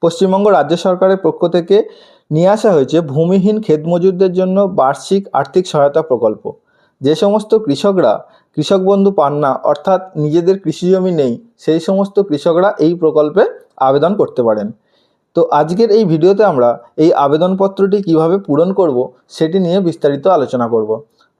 পশ্চিমবঙ্গ রাজ্য সরকারের পক্ষ থেকে নিয়ে আসা হয়েছে ভূমিহীন ক্ষেতমজুরদের জন্য বার্ষিক আর্থিক সহায়তা প্রকল্প। যে সমস্ত কৃষকরা কৃষক বন্ধু পান না, অর্থাৎ নিজেদের কৃষি জমি নেই, সেই সমস্ত কৃষকরা এই প্রকল্পে আবেদন করতে পারেন। তো আজকের এই ভিডিওতে আমরা এই আবেদনপত্রটি কিভাবে পূরণ করব সেটি নিয়ে বিস্তারিত আলোচনা করব।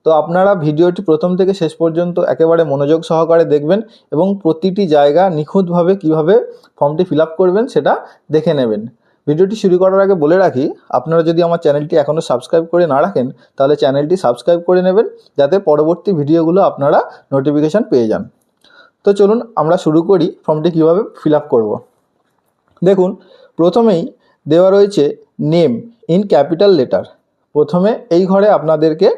তো আপনারা ভিডিওটি প্রথম থেকে শেষ পর্যন্ত একেবারে মনোযোগ সহকারে দেখবেন এবং প্রতিটি জায়গা নিখুঁতভাবে কিভাবে ফর্মটি ফিল আপ করবেন সেটা দেখে নেবেন। ভিডিওটি শুরু করার আগে বলে রাখি, আপনারা যদি আমার চ্যানেলটি এখনও সাবস্ক্রাইব করে না রাখেন তাহলে চ্যানেলটি সাবস্ক্রাইব করে নেবেন, যাতে পরবর্তী ভিডিওগুলো আপনারা নোটিফিকেশান পেয়ে যান। তো চলুন আমরা শুরু করি ফর্মটি কিভাবে ফিল আপ করব। দেখুন, প্রথমেই দেওয়া রয়েছে নেম ইন ক্যাপিটাল লেটার। প্রথমে এই ঘরে আপনাদেরকে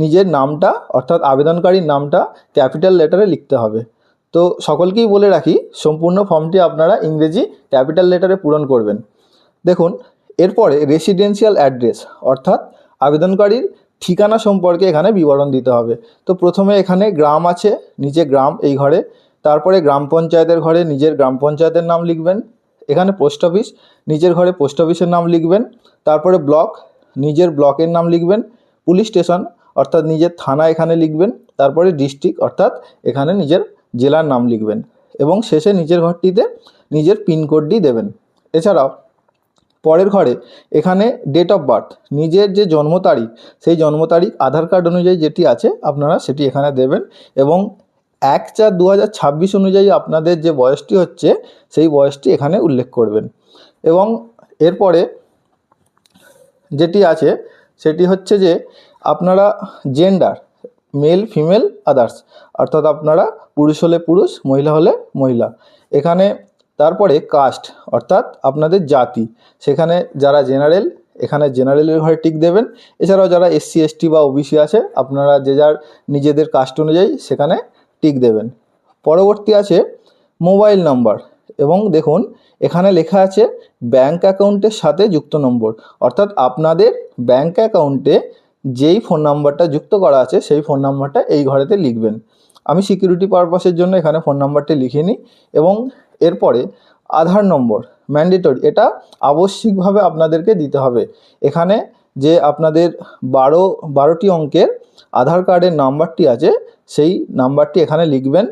নিজের নামটা অর্থাৎ আবেদনকারীর নামটা ক্যাপিটাল লেটারে লিখতে হবে। তো সকলকেই বলে রাখি, সম্পূর্ণ ফর্মটি আপনারা ইংরেজি ক্যাপিটাল লেটারে পূরণ করবেন। দেখুন, এরপরে রেসিডেন্সিয়াল অ্যাড্রেস অর্থাৎ আবেদনকারীর ঠিকানা সম্পর্কে এখানে বিবরণ দিতে হবে। তো প্রথমে এখানে গ্রাম আছে, নিচে গ্রাম এই ঘরে, তারপরে গ্রাম পঞ্চায়েতের ঘরে নিজের গ্রাম পঞ্চায়েতের নাম লিখবেন। এখানে পোস্ট অফিস, নিজের ঘরে পোস্ট অফিসের নাম লিখবেন। তারপরে ব্লক, নিজের ব্লকের নাম লিখবেন। পুলিশ স্টেশন অর্থাৎ নিজের থানা এখানে লিখবেন। তারপরে ডিস্ট্রিক্ট অর্থাৎ এখানে নিজের জেলার নাম লিখবেন এবং শেষে নিজের ঘরটিতে নিজের পিনকোডটি দেবেন। এছাড়াও পরের ঘরে এখানে ডেট অফ বার্থ, নিজের যে জন্ম তারিখ সেই জন্ম তারিখ আধার কার্ড অনুযায়ী যেটি আছে আপনারা সেটি এখানে দেবেন এবং 1/4/2026 অনুযায়ী আপনাদের যে বয়সটি হচ্ছে সেই বয়সটি এখানে উল্লেখ করবেন। এবং এরপরে যেটি আছে সেটি হচ্ছে যে আপনারা জেন্ডার মেল ফিমেল আদার্স অর্থাৎ আপনারা পুরুষ হলে পুরুষ, মহিলা হলে মহিলা। এখানে তারপরে কাস্ট অর্থাৎ আপনাদের জাতি, সেখানে যারা জেনারেল এখানে জেনারেলের ঘরে টিক দেবেন। এছাড়াও যারা SC ST বা OBC আছে আপনারা যে যার নিজেদের কাস্ট অনুযায়ী সেখানে টিক দেবেন। পরবর্তী আছে মোবাইল নাম্বার এবং দেখুন এখানে লেখা আছে ব্যাঙ্ক অ্যাকাউন্টের সাথে যুক্ত নম্বর, অর্থাৎ আপনাদের ব্যাঙ্ক অ্যাকাউন্টে যেই ফোন নাম্বারটা যুক্ত করা আছে সেই ফোন নাম্বারটা এই ঘরেতে লিখবেন। আমি সিকিউরিটি পারপাসের জন্য এখানে ফোন নাম্বারটি লিখিনি। এবং এরপরে আধার নম্বর ম্যান্ডেটরি, এটা আবশ্যিকভাবে আপনাদেরকে দিতে হবে। এখানে যে আপনাদের 12টি অঙ্কের আধার কার্ডের নাম্বারটি আছে সেই নাম্বারটি এখানে লিখবেন।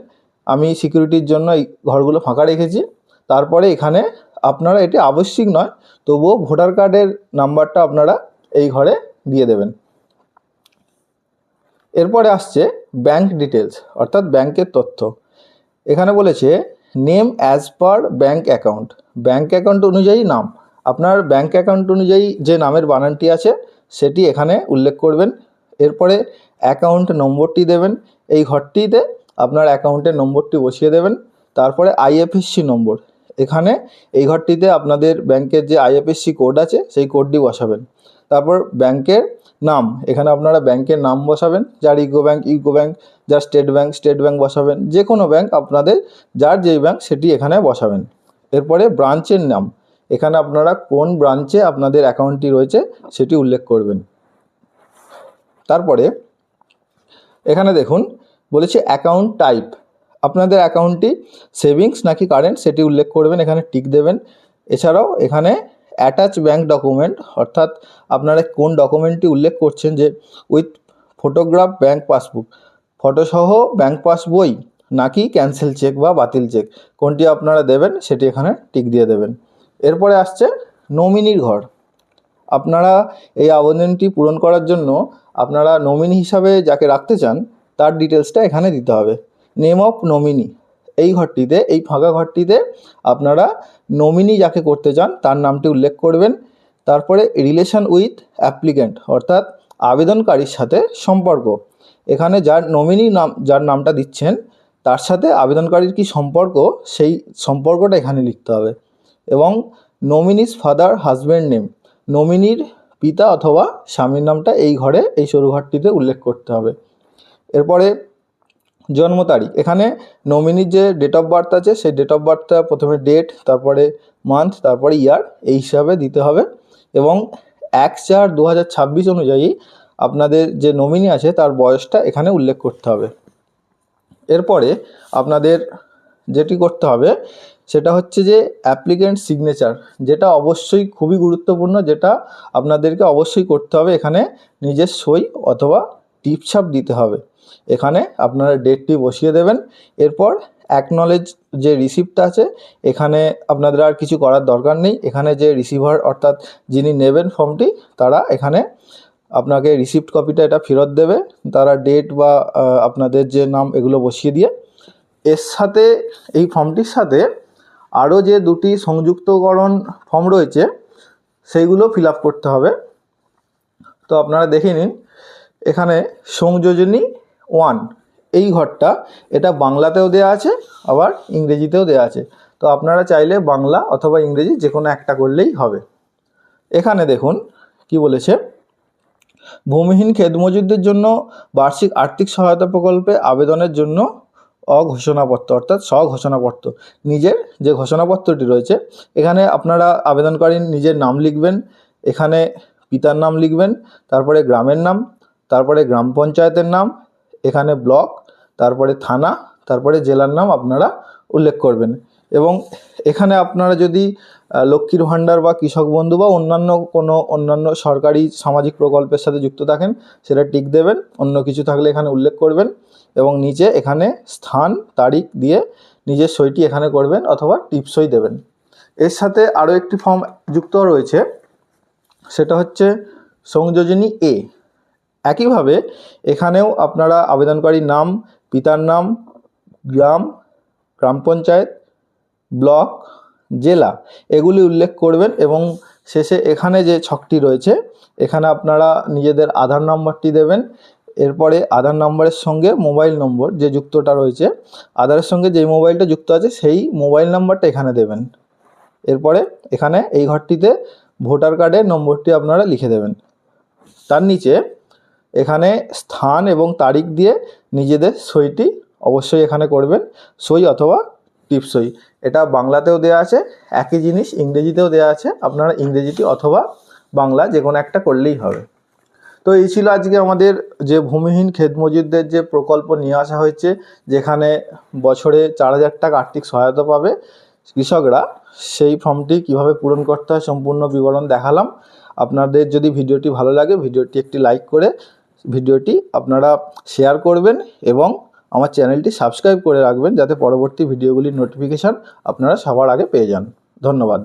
আমি সিকিউরিটির জন্য এই ঘরগুলো ফাঁকা রেখেছি। তারপরে এখানে আপনারা, এটি আবশ্যিক নয় তবুও ভোটার কার্ডের নাম্বারটা আপনারা এই ঘরে দিয়ে দেবেন। এরপরে আসছে ব্যাঙ্ক ডিটেলস অর্থাৎ ব্যাংকের তথ্য। এখানে বলেছে name as per bank account, bank account অনুযায়ী নাম। আপনার ব্যাঙ্ক অ্যাকাউন্ট অনুযায়ী যে নামের বানানটি আছে সেটি এখানে উল্লেখ করবেন। এরপরে অ্যাকাউন্ট নম্বরটি দেবেন, এই ঘরটিতে আপনার অ্যাকাউন্টের নম্বরটি বসিয়ে দেবেন। তারপরে IFSC নম্বর, এখানে এই ঘরটিতে আপনাদের ব্যাংকের যে IFSC কোড আছে সেই কোডটি বসাবেন। তারপর ব্যাংকের নাম, এখানে আপনারা ব্যাংকের নাম বসাবেন, যার ইউকো ব্যাংক, যার স্টেট ব্যাংক বসাবেন। যে কোনো ব্যাংক আপনাদের যার যেই ব্যাংক সেটি এখানে বসাবেন। এরপরে ব্রাঞ্চের নাম, এখানে আপনারা কোন ব্রাঞ্চে আপনাদের অ্যাকাউন্টটি রয়েছে সেটি উল্লেখ করবেন। তারপরে এখানে দেখুন বলেছে অ্যাকাউন্ট টাইপ, আপনাদের অ্যাকাউন্টটি সেভিংস নাকি কারেন্ট সেটি উল্লেখ করবেন, এখানে টিক দেবেন। এছাড়াও এখানে অ্যাটাচ ব্যাঙ্ক ডকুমেন্ট অর্থাৎ আপনারা কোন ডকুমেন্টটি উল্লেখ করছেন, যে উইথ ফটোগ্রাফ ব্যাঙ্ক পাসবুক, ফটোসহ ব্যাঙ্ক পাসবই নাকি ক্যান্সেল চেক বা বাতিল চেক, কোনটি আপনারা দেবেন সেটি এখানে টিক দিয়ে দেবেন। এরপরে আসছে নমিনির ঘর। আপনারা এই আবেদনটি পূরণ করার জন্য আপনারা নমিনি হিসাবে যাকে রাখতে চান তার ডিটেলসটা এখানে দিতে হবে। নেম অফ নমিনি, এই ঘরটিতে, এই ফাঁকা ঘরটিতে আপনারা নমিনি যাকে করতে চান তার নামটি উল্লেখ করবেন। তারপরে রিলেশন উইথ অ্যাপ্লিক্যান্ট অর্থাৎ আবেদনকারীর সাথে সম্পর্ক, এখানে যার নমিনি নাম, যার নামটা দিচ্ছেন তার সাথে আবেদনকারীর কি সম্পর্ক সেই সম্পর্কটা এখানে লিখতে হবে। এবং নমিনিস ফাদার হাজব্যান্ড নেম, নমিনির পিতা অথবা স্বামীর নামটা এই ঘরে, এই সরু ঘরটিতে উল্লেখ করতে হবে। এরপরে জন্ম তারিখ, এখানে নমিনির যে ডেট অফ বার্থ আছে সেই ডেট অফ বার্থটা প্রথমে ডেট, তারপরে মান্থ, তারপরে ইয়ার এই হিসাবে দিতে হবে। এবং 1/4/2026 অনুযায়ী আপনাদের যে নমিনি আছে তার বয়সটা এখানে উল্লেখ করতে হবে। এরপরে আপনাদের যেটি করতে হবে সেটা হচ্ছে যে অ্যাপ্লিক্যান্ট সিগনেচার, যেটা অবশ্যই খুবই গুরুত্বপূর্ণ, যেটা আপনাদেরকে অবশ্যই করতে হবে। এখানে নিজের সই অথবা টিপছাপ দিতে হবে। এখানে আপনারা ডেটটি বসিয়ে দেবেন। এরপর অ্যাকনলেজ যে রিসিপ্টটা আছে, এখানে আপনাদের আর কিছু করার দরকার নেই। এখানে যে রিসিভার অর্থাৎ যিনি নেবেন ফর্মটি, তারা এখানে আপনাকে রিসিপ্ট কপিটা এটা ফেরত দেবে। তারা ডেট বা আপনাদের যে নাম এগুলো বসিয়ে দিয়ে, এর সাথে এই ফর্মটির সাথে আরও যে দুটি সংযুক্তকরণ ফর্ম রয়েছে সেইগুলো ফিল আপ করতে হবে। তো আপনারা দেখে নিন, এখানে সংযোজনী 1 এই ঘরটা, এটা বাংলাতেও দেওয়া আছে আবার ইংরেজিতেও দেওয়া আছে। তো আপনারা চাইলে বাংলা অথবা ইংরেজি যে কোনো একটা করলেই হবে। এখানে দেখুন কি বলেছে, ভূমিহীন ক্ষেতমজুরদের জন্য বার্ষিক আর্থিক সহায়তা প্রকল্পে আবেদনের জন্য অঘোষণাপত্র অর্থাৎ স্বঘোষণাপত্র, নিজের যে ঘোষণাপত্রটি রয়েছে, এখানে আপনারা আবেদনকারী নিজের নাম লিখবেন, এখানে পিতার নাম লিখবেন, তারপরে গ্রামের নাম, তারপরে গ্রাম পঞ্চায়েতের নাম, এখানে ব্লক, তারপরে থানা, তারপরে জেলার নাম আপনারা উল্লেখ করবেন। এবং এখানে আপনারা যদি লক্ষ্মীর ভাণ্ডার বা কৃষক বন্ধু বা অন্যান্য সরকারি সামাজিক প্রকল্পের সাথে যুক্ত থাকেন, সেটা টিক দেবেন। অন্য কিছু থাকলে এখানে উল্লেখ করবেন এবং নিচে এখানে স্থান তারিখ দিয়ে নিজের সইটি এখানে করবেন অথবা টিপসই দেবেন। এর সাথে আরও একটি ফর্ম যুক্ত রয়েছে, সেটা হচ্ছে সংযোজনী এ। একইভাবে এখানেও আপনারা আবেদনকারীর নাম, পিতার নাম, গ্রাম পঞ্চায়েত, ব্লক, জেলা এগুলি উল্লেখ করবেন এবং শেষে এখানে যে ছকটি রয়েছে, এখানে আপনারা নিজেদের আধার নম্বরটি দেবেন। এরপরে আধার নম্বরের সঙ্গে মোবাইল নম্বর যে যুক্তটা রয়েছে, আধারের সঙ্গে যেই মোবাইলটা যুক্ত আছে সেই মোবাইল নাম্বারটা এখানে দেবেন। এরপরে এখানে এই ঘরটিতে ভোটার কার্ডের নম্বরটি আপনারা লিখে দেবেন। তার নিচে এখানে স্থান এবং তারিখ দিয়ে নিজেদের সইটি অবশ্যই এখানে করবেন, সই অথবা টিপসই। এটা বাংলাতেও দেওয়া আছে, একই জিনিস ইংরেজিতেও দেওয়া আছে। আপনারা ইংরেজিটি অথবা বাংলা যে কোনো একটা করলেই হবে। তো এই ছিল আজকে আমাদের যে ভূমিহীন ক্ষেতমজুরদের যে প্রকল্প নিয়ে আসা হয়েছে, যেখানে বছরে 4,000 টাকা আর্থিক সহায়তা পাবে কৃষকরা। সেই ফর্মটি কিভাবে পূরণ করতে হয় সম্পূর্ণ বিবরণ দেখালাম। আপনাদের যদি ভিডিওটি ভালো লাগে, ভিডিওটি একটি লাইক করে ভিডিওটি আপনারা শেয়ার করবেন এবং আমার চ্যানেলটি সাবস্ক্রাইব করে রাখবেন, যাতে পরবর্তী ভিডিওগুলির নোটিফিকেশান আপনারা সবার আগে পেয়ে যান। ধন্যবাদ।